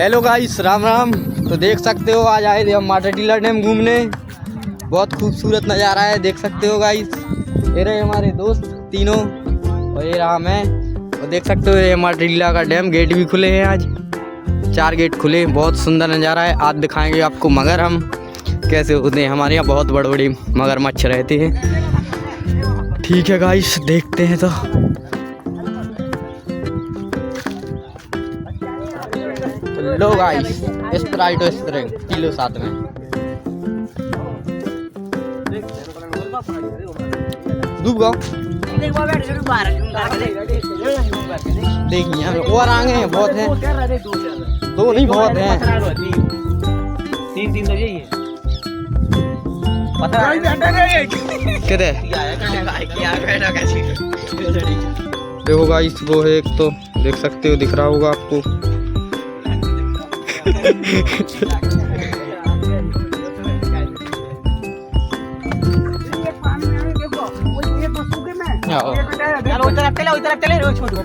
Hello guys, Ram Ram. तो देख सकते हो आज आए थे हम माटाटीला डैम घूमने। बहुत खूबसूरत नज़ारा है, देख सकते हो गाइस। ये रहे हमारे दोस्त तीनों और ये रहा मैं। और देख सकते हो ये माटाटीला का डैम, गेट भी खुले हैं आज। 4 गेट खुले, बहुत सुंदर नज़ारा है। आज दिखाएंगे आपको मगर हम कैसे होते हैं। हमारे यहाँ बहुत बड़े बड़े मगरमच्छ रहते हैं। ठीक है गाइस, देखते हैं। तो लो गाइस, स्प्राइट और स्प्रिंग किलो साथ में। डूब गो देखिए और आगे हैं, बहुत हैं। 2 नहीं, बहुत हैं। 3 तो यही है। किधर देखो गाइस, वो है एक, तो देख सकते हो, दिख रहा होगा आपको। चलो उस तरफ चले, रोज छोड़ दो।